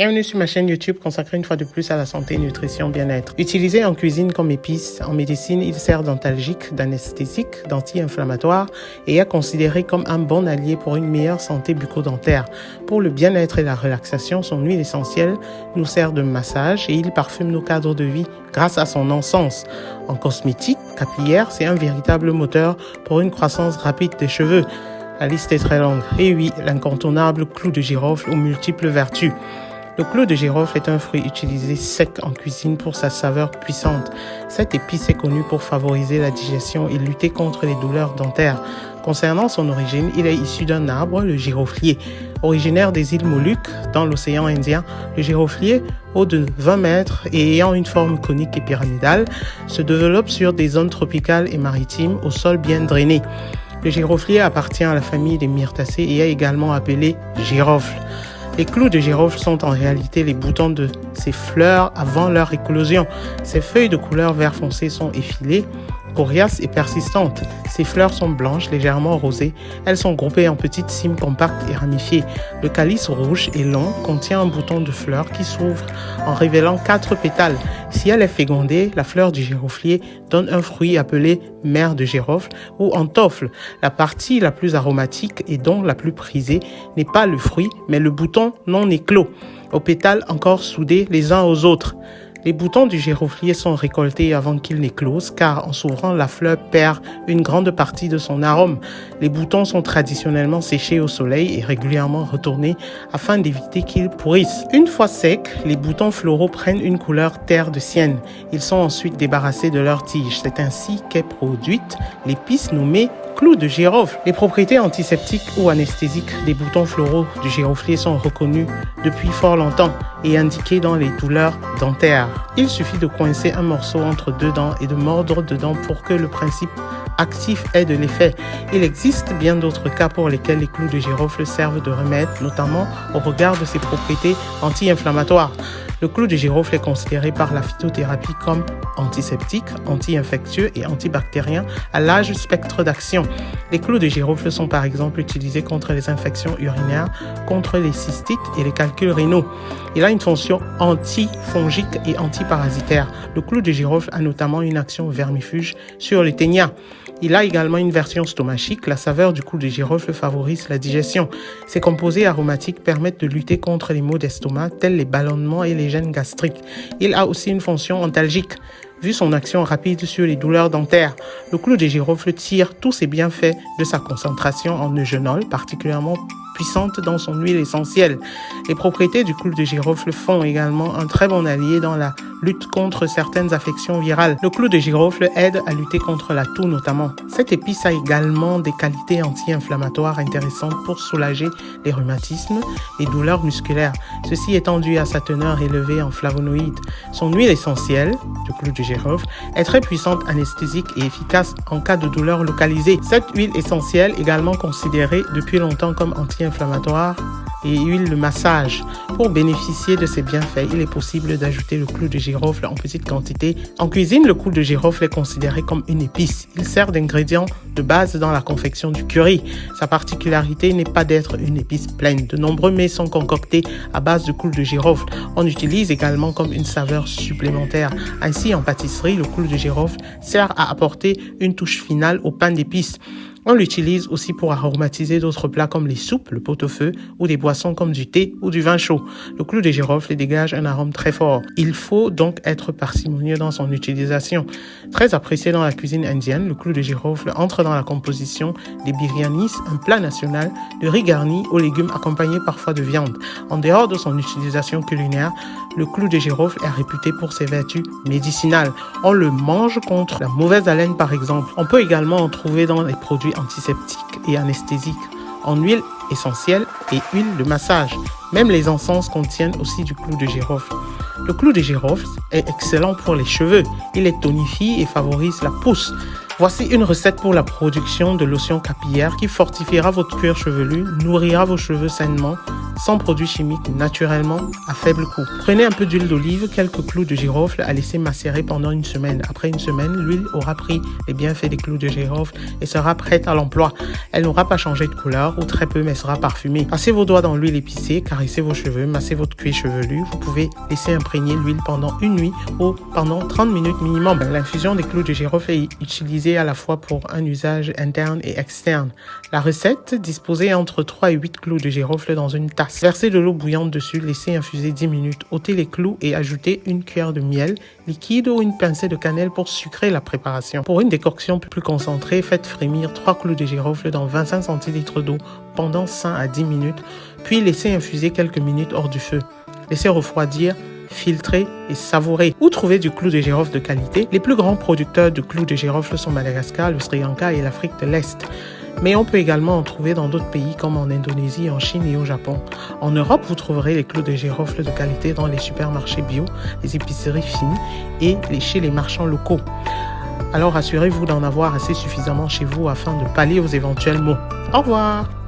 Bienvenue sur ma chaîne YouTube consacrée une fois de plus à la santé, nutrition, bien-être. Utilisé en cuisine comme épice, en médecine, il sert d'antalgique, d'anesthésique, d'anti-inflammatoire et est considéré comme un bon allié pour une meilleure santé bucco-dentaire. Pour le bien-être et la relaxation, son huile essentielle nous sert de massage et il parfume nos cadres de vie grâce à son encens. En cosmétique, capillaire, c'est un véritable moteur pour une croissance rapide des cheveux. La liste est très longue. Et oui, l'incontournable clou de girofle aux multiples vertus. Le clou de girofle est un fruit utilisé sec en cuisine pour sa saveur puissante. Cette épice est connue pour favoriser la digestion et lutter contre les douleurs dentaires. Concernant son origine, il est issu d'un arbre, le giroflier. Originaire des îles Moluques, dans l'océan Indien, le giroflier, haut de 20 mètres et ayant une forme conique et pyramidale, se développe sur des zones tropicales et maritimes au sol bien drainé. Le giroflier appartient à la famille des myrtacées et est également appelé girofle. Les clous de girofle sont en réalité les boutons de ces fleurs avant leur éclosion. Ces feuilles de couleur vert foncé sont effilées, coriaces et persistantes. Ces fleurs sont blanches, légèrement rosées. Elles sont groupées en petites cimes compactes et ramifiées. Le calice rouge et long contient un bouton de fleur qui s'ouvre en révélant 4 pétales. Si elle est fécondée, la fleur du giroflier donne un fruit appelé mère de girofle ou entoffle. La partie la plus aromatique et donc la plus prisée n'est pas le fruit, mais le bouton non éclos, aux pétales encore soudés les uns aux autres. Les boutons du giroflier sont récoltés avant qu'ils n'éclosent car en s'ouvrant, la fleur perd une grande partie de son arôme. Les boutons sont traditionnellement séchés au soleil et régulièrement retournés afin d'éviter qu'ils pourrissent. Une fois secs, les boutons floraux prennent une couleur terre de sienne. Ils sont ensuite débarrassés de leurs tiges. C'est ainsi qu'est produite l'épice nommée clou de girofle. Les propriétés antiseptiques ou anesthésiques des boutons floraux du giroflier sont reconnues depuis fort longtemps et indiquées dans les douleurs dentaires. Il suffit de coincer un morceau entre deux dents et de mordre dedans pour que le principe actif ait de l'effet. Il existe bien d'autres cas pour lesquels les clous de girofle servent de remède, notamment au regard de ses propriétés anti-inflammatoires. Le clou de girofle est considéré par la phytothérapie comme antiseptique, anti-infectieux et antibactérien à large spectre d'action. Les clous de girofle sont par exemple utilisés contre les infections urinaires, contre les cystites et les calculs rénaux. Il a une fonction antifongique et antiparasitaire. Le clou de girofle a notamment une action vermifuge sur les ténias. Il a également une version stomachique. La saveur du clou de girofle favorise la digestion. Ses composés aromatiques permettent de lutter contre les maux d'estomac tels les ballonnements et les gènes gastriques. Il a aussi une fonction antalgique. Vu son action rapide sur les douleurs dentaires, le clou de girofle tire tous ses bienfaits de sa concentration en eugénol, particulièrement puissante dans son huile essentielle. Les propriétés du clou de girofle font également un très bon allié dans la lutte contre certaines affections virales. Le clou de girofle aide à lutter contre la toux notamment. Cette épice a également des qualités anti-inflammatoires intéressantes pour soulager les rhumatismes et douleurs musculaires. Ceci étant dû à sa teneur élevée en flavonoïdes. Son huile essentielle, le clou de girofle, est très puissante, anesthésique et efficace en cas de douleur localisée. Cette huile essentielle, également considérée depuis longtemps comme anti-inflammatoire et huile de massage. Pour bénéficier de ces bienfaits, il est possible d'ajouter le clou de girofle en petite quantité. En cuisine, le clou de girofle est considéré comme une épice. Il sert d'ingrédient de base dans la confection du curry. Sa particularité n'est pas d'être une épice pleine. De nombreux mets sont concoctés à base de clou de girofle. On utilise également comme une saveur supplémentaire. Ainsi, en pâtisserie, le clou de girofle sert à apporter une touche finale au pain d'épices. On l'utilise aussi pour aromatiser d'autres plats comme les soupes, le pot-au-feu ou des boissons comme du thé ou du vin chaud. Le clou de girofle dégage un arôme très fort. Il faut donc être parcimonieux dans son utilisation. Très apprécié dans la cuisine indienne, le clou de girofle entre dans la composition des biryanis, un plat national de riz garni aux légumes accompagné parfois de viande. En dehors de son utilisation culinaire, le clou de girofle est réputé pour ses vertus médicinales. On le mange contre la mauvaise haleine par exemple. On peut également en trouver dans les produits antiseptiques et anesthésiques, en huile essentielle et huile de massage. Même les encens contiennent aussi du clou de girofle. Le clou de girofle est excellent pour les cheveux. Il les tonifie et favorise la pousse. Voici une recette pour la production de lotion capillaire qui fortifiera votre cuir chevelu, nourrira vos cheveux sainement, sans produits chimiques, naturellement, à faible coût. Prenez un peu d'huile d'olive, quelques clous de girofle à laisser macérer pendant une semaine. Après une semaine, l'huile aura pris les bienfaits des clous de girofle et sera prête à l'emploi. Elle n'aura pas changé de couleur ou très peu, mais sera parfumée. Passez vos doigts dans l'huile épicée, caressez vos cheveux, massez votre cuir chevelu. Vous pouvez laisser imprégner l'huile pendant une nuit ou pendant 30 minutes minimum. L'infusion des clous de girofle est utilisée à la fois pour un usage interne et externe. La recette, disposez entre 3 et 8 clous de girofle dans une tasse. Versez de l'eau bouillante dessus, laissez infuser 10 minutes. Ôtez les clous et ajoutez une cuillère de miel liquide ou une pincée de cannelle pour sucrer la préparation. Pour une décoction plus concentrée, faites frémir 3 clous de girofle dans 25 centilitres d'eau pendant 5 à 10 minutes, puis laissez infuser quelques minutes hors du feu. Laissez refroidir, filtrer et savourer. Où trouver du clou de girofle de qualité? Les plus grands producteurs de clous de girofle sont Madagascar, le Sri Lanka et l'Afrique de l'Est. Mais on peut également en trouver dans d'autres pays comme en Indonésie, en Chine et au Japon. En Europe, vous trouverez les clous de girofle de qualité dans les supermarchés bio, les épiceries fines et chez les marchands locaux. Alors assurez-vous d'en avoir assez suffisamment chez vous afin de pallier aux éventuels maux. Au revoir!